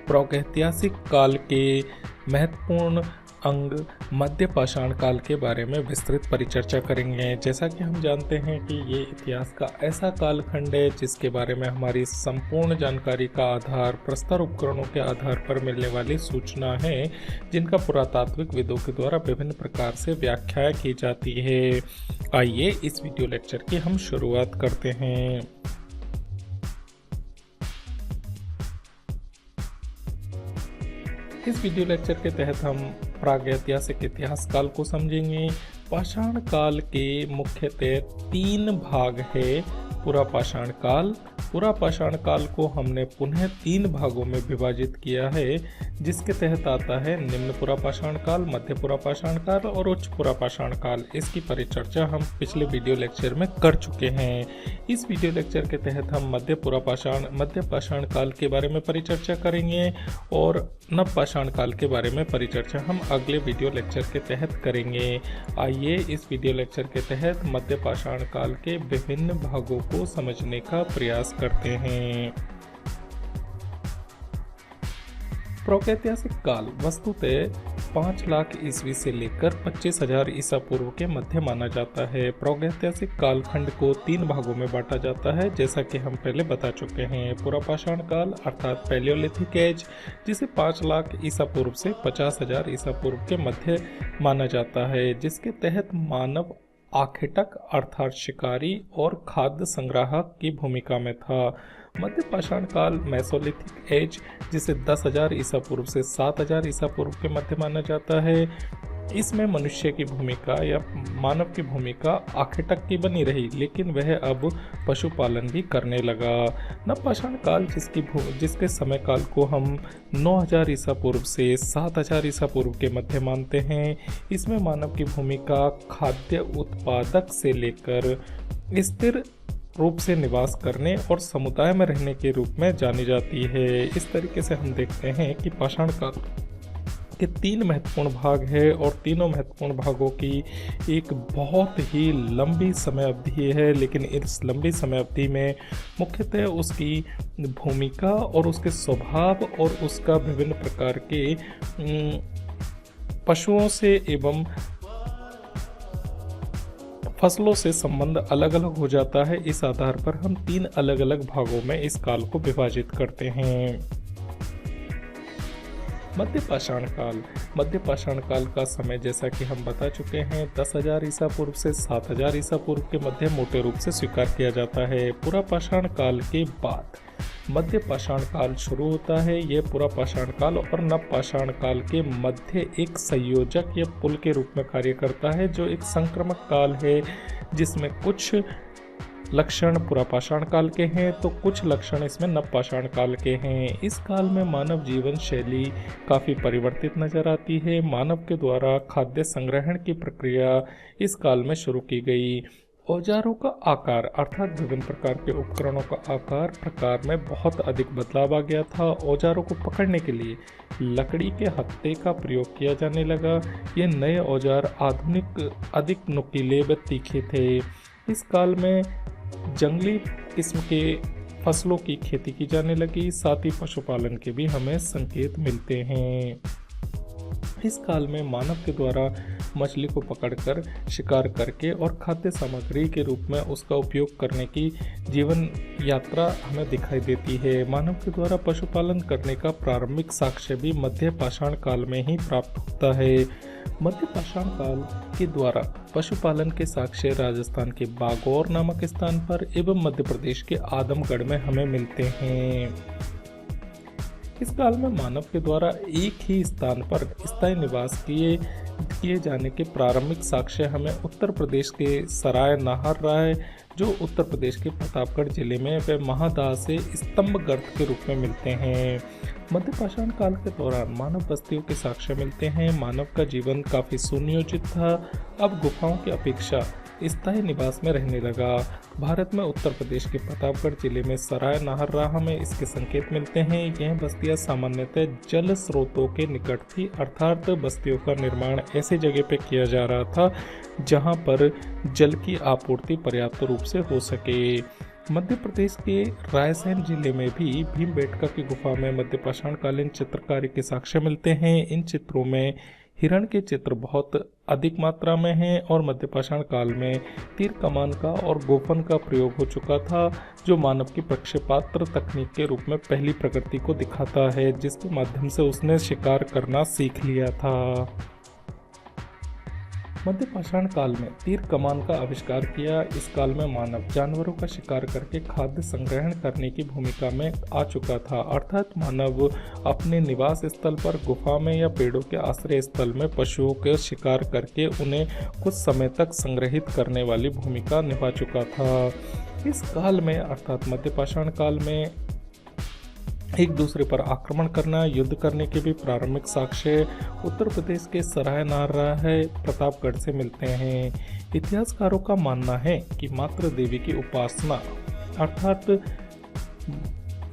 प्रागैतिहासिक काल के महत्वपूर्ण अंग मध्य पाषाण काल के बारे में विस्तृत परिचर्चा करेंगे। जैसा कि हम जानते हैं कि ये इतिहास का ऐसा कालखंड है जिसके बारे में हमारी संपूर्ण जानकारी का आधार प्रस्तर उपकरणों के आधार पर मिलने वाली सूचना है, जिनका पुरातात्विक विदों के द्वारा विभिन्न प्रकार से व्याख्या की जाती है। आइए इस वीडियो लेक्चर की हम शुरुआत करते हैं। इस वीडियो लेक्चर के तहत हम प्रागैतिहासिक इतिहास काल को समझेंगे। पाषाण काल के मुख्यतः 3 भाग है। पूरा पाषाण काल को हमने पुनः 3 भागों में विभाजित किया है, जिसके तहत आता है निम्न पुरापाषाण काल, मध्य पुरापाषाण काल और उच्च पुरापाषाण काल। इसकी परिचर्चा हम पिछले वीडियो लेक्चर में कर चुके हैं। इस वीडियो लेक्चर के तहत हम मध्य पाषाण काल के बारे में परिचर्चा करेंगे और नव पाषाण काल के बारे में परिचर्चा हम अगले वीडियो लेक्चर के तहत करेंगे। आइए इस वीडियो लेक्चर के तहत मध्य पाषाण काल के विभिन्न भागों को समझने का प्रयास करते हैं। प्रागैतिहासिक काल वस्तुतः 5 लाख ईस्वी से लेकर 25,000 ईसा पूर्व के मध्य माना जाता है। प्रागैतिहासिक कालखंड को 3 भागों में बांटा जाता है, जैसा कि हम पहले बता चुके हैं। पुरापाषाण काल अर्थात पैलियोलिथिक एज, जिसे 5 लाख ईसा पूर्व से 50,000 ईसा पूर्व के मध्य माना जाता है, जिसके तहत मानव आखेटक अर्थात शिकारी और खाद्य संग्राहक की भूमिका में था। मध्य पाषाण काल मेसोलिथिक एज, जिसे 10,000 ईसा पूर्व से 7,000 ईसा पूर्व के मध्य माना जाता है, इसमें मनुष्य की भूमिका या मानव की भूमिका आखेटक की बनी रही, लेकिन वह अब पशुपालन भी करने लगा। नवपाषाण काल जिसके समय काल को हम 9,000 ईसा पूर्व से 7,000 ईसा पूर्व के मध्य मानते हैं, इसमें मानव की भूमिका खाद्य उत्पादक से लेकर स्थिर रूप से निवास करने और समुदाय में रहने के रूप में जानी जाती है। इस तरीके से हम देखते हैं कि पाषाण काल के 3 महत्वपूर्ण भाग है और तीनों महत्वपूर्ण भागों की एक बहुत ही लंबी समय अवधि है, लेकिन इस लंबी समय अवधि में मुख्यतः उसकी भूमिका और उसके स्वभाव और उसका विभिन्न प्रकार के पशुओं से एवं फसलों से संबंध अलग अलग हो जाता है। इस आधार पर हम 3 अलग अलग भागों में इस काल को विभाजित करते हैं। मध्य पाषाण काल का समय, जैसा कि हम बता चुके हैं, 10,000 ईसा पूर्व से 7,000 ईसा पूर्व के मध्य मोटे रूप से स्वीकार किया जाता है। पुरापाषाण काल के बाद मध्य पाषाण काल शुरू होता है। यह पुरापाषाण काल और नवपाषाण काल के मध्य एक संयोजक या पुल के रूप में कार्य करता है, जो एक संक्रामक काल है, जिसमें कुछ लक्षण पुरापाषाण काल के हैं तो कुछ लक्षण इसमें नवपाषाण काल के हैं। इस काल में मानव जीवन शैली काफ़ी परिवर्तित नजर आती है। मानव के द्वारा खाद्य संग्रहण की प्रक्रिया इस काल में शुरू की गई। औजारों का आकार अर्थात विभिन्न प्रकार के उपकरणों का आकार प्रकार में बहुत अधिक बदलाव आ गया था। औजारों को पकड़ने के लिए लकड़ी के हत्थे का प्रयोग किया जाने लगा। ये नए औजार आधुनिक अधिक नुकीले व तीखे थे। इस काल में जंगली किस्म के फसलों की खेती की जाने लगी, साथ ही पशुपालन के भी हमें संकेत मिलते हैं। इस काल में मानव के द्वारा मछली को पकड़कर शिकार करके और खाद्य सामग्री के रूप में उसका उपयोग करने की जीवन यात्रा हमें दिखाई देती है। मानव के द्वारा पशुपालन करने का प्रारंभिक साक्ष्य भी मध्य पाषाण काल में ही प्राप्त होता है। मध्य पाषाण काल के द्वारा पशुपालन के साक्ष्य राजस्थान के बागौर नामक स्थान पर एवं मध्य प्रदेश के आदमगढ़ में हमें मिलते हैं। इस काल में मानव के द्वारा एक ही स्थान पर स्थायी निवास किए जाने के प्रारंभिक साक्ष्य हमें उत्तर प्रदेश के सराय नाहर राय, जो उत्तर प्रदेश के प्रतापगढ़ जिले में व महादाह से स्तंभ गर्त के रूप में मिलते हैं। मध्य पाषाण काल के दौरान मानव बस्तियों के साक्ष्य मिलते हैं। मानव का जीवन काफी सुनियोजित था, अब गुफाओं की अपेक्षा स्थायी निवास में रहने लगा। भारत में उत्तर प्रदेश के प्रतापगढ़ जिले में सराय नाहरराह में इसके संकेत मिलते हैं। यह बस्तियां सामान्यतः जल स्रोतों के निकट थी, अर्थात बस्तियों का निर्माण ऐसी जगह पे किया जा रहा था जहां पर जल की आपूर्ति पर्याप्त रूप से हो सके। मध्य प्रदेश के रायसेन जिले में भी भीमबेटका की गुफा में मध्य पाषाणकालीन चित्रकारी के साक्ष्य मिलते हैं। इन चित्रों में हिरण के चित्र बहुत अधिक मात्रा में हैं और मध्य पाषाण काल में तीर कमान का और गोफन का प्रयोग हो चुका था, जो मानव की प्रक्षेपास्त्र तकनीक के रूप में पहली प्रगति को दिखाता है, जिसके माध्यम से उसने शिकार करना सीख लिया था। मध्य पाषाण काल में तीर कमान का आविष्कार किया। इस काल में मानव जानवरों का शिकार करके खाद्य संग्रहण करने की भूमिका में आ चुका था, अर्थात मानव अपने निवास स्थल पर, गुफा में या पेड़ों के आश्रय स्थल में पशुओं के शिकार करके उन्हें कुछ समय तक संग्रहित करने वाली भूमिका निभा चुका था। इस काल में अर्थात मध्य पाषाण काल में एक दूसरे पर आक्रमण करना, युद्ध करने के भी प्रारंभिक साक्ष्य उत्तर प्रदेश के सराय नारायण प्रतापगढ़ से मिलते हैं। इतिहासकारों का मानना है कि मातृ देवी की उपासना अर्थात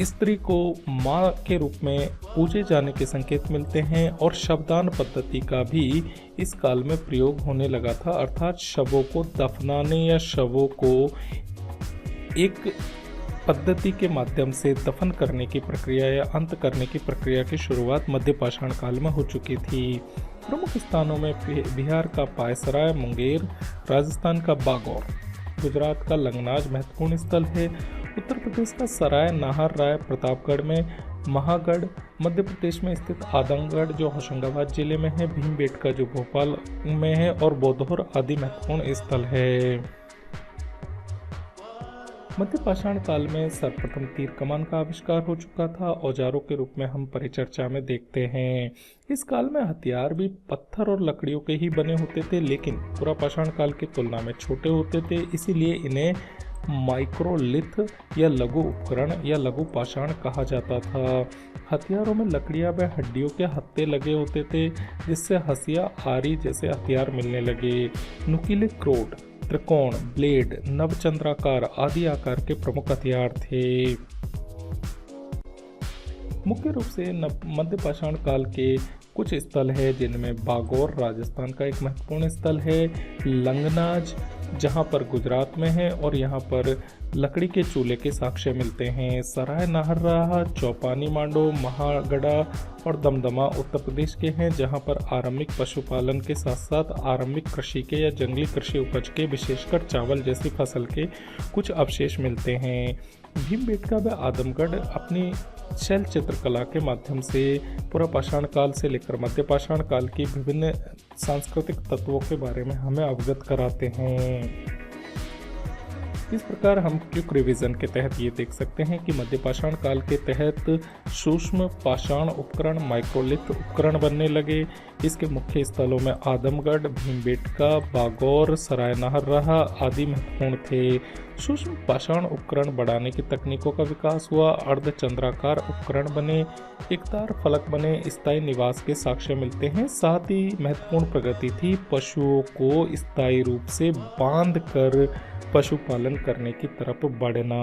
स्त्री को माँ के रूप में पूजे जाने के संकेत मिलते हैं और शवदान पद्धति का भी इस काल में प्रयोग होने लगा था, अर्थात शवों को दफनाने या शवों को एक पद्धति के माध्यम से दफन करने की प्रक्रिया या अंत करने की प्रक्रिया की शुरुआत मध्य पाषाण काल में हो चुकी थी। प्रमुख स्थानों में बिहार का पायसराय, मुंगेर, राजस्थान का बागौर, गुजरात का लंगनाज महत्वपूर्ण स्थल है। उत्तर प्रदेश का सराय नाहर राय प्रतापगढ़ में, महागढ़ मध्य प्रदेश में स्थित आदमगढ़ जो होशंगाबाद जिले में है, भीमबेटका जो भोपाल में है और बौद्धौर आदि महत्वपूर्ण स्थल है। मध्य पाषाण काल में सर्वप्रथम तीर कमान का आविष्कार हो चुका था, औजारों के रूप में हम परिचर्चा में देखते हैं। इस काल में हथियार भी पत्थर और लकड़ियों के ही बने होते थे, लेकिन पूरा पाषाण काल की तुलना में छोटे होते थे, इसीलिए इन्हें माइक्रोलिथ या लघु उपकरण या लघु पाषाण कहा जाता था। हथियारों में लकड़ियां व हड्डियों के हत्थे लगे होते थे, जिससे हंसिया, आरी जैसे हथियार मिलने लगे। नुकीले क्रोड, त्रिकोण, ब्लेड, नवचंद्राकार आदि आकार के प्रमुख हथियार थे। मुख्य रूप से मध्य पाषाण काल के कुछ स्थल है जिनमें बागौर राजस्थान का एक महत्वपूर्ण स्थल है, लंगनाज जहां पर गुजरात में है और यहां पर लकड़ी के चूल्हे के साक्ष्य मिलते हैं, सराय नाहरराह, चौपानी मांडो, महागढ़ा और दमदमा उत्तर प्रदेश के हैं, जहां पर आरंभिक पशुपालन के साथ साथ आरंभिक कृषि के या जंगली कृषि उपज के विशेषकर चावल जैसी फसल के कुछ अवशेष मिलते हैं। भीमबेटका व आदमगढ़ अपनी शैल चित्रकला के माध्यम से पूरा पाषाण काल से लेकर मध्य पाषाण काल की विभिन्न सांस्कृतिक तत्वों के बारे में हमें अवगत कराते हैं। इस प्रकार हम क्विक रिवीजन के तहत ये देख सकते हैं कि मध्य पाषाण काल के तहत सूक्ष्म पाषाण उपकरण, माइक्रोलिथ उपकरण बनने लगे। इसके मुख्य स्थलों में आदमगढ़, भीमबेटका, बागौर, सराय नाहरराह आदि महत्वपूर्ण थे। सूक्ष्म पाषाण उपकरण बढ़ाने की तकनीकों का विकास हुआ, अर्धचंद्राकार उपकरण बने, एकतार फलक बने, स्थायी निवास के साक्ष्य मिलते हैं। साथ ही महत्वपूर्ण प्रगति थी पशुओं को स्थायी रूप से बांध कर पशुपालन करने की तरफ बढ़ना।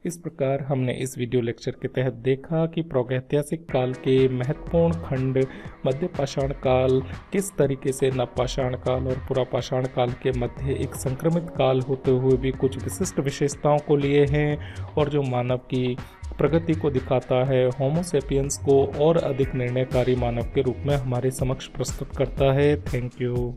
इस प्रकार हमने इस वीडियो लेक्चर के तहत देखा कि प्रागैतिहासिक काल के महत्वपूर्ण खंड मध्य पाषाण काल किस तरीके से नवपाषाण काल और पुरापाषाण काल के मध्य एक संक्रमित काल होते हुए भी कुछ विशिष्ट विशेषताओं को लिए हैं और जो मानव की प्रगति को दिखाता है, होमो सेपियंस को और अधिक निर्णयकारी मानव के रूप में हमारे समक्ष प्रस्तुत करता है। Thank you.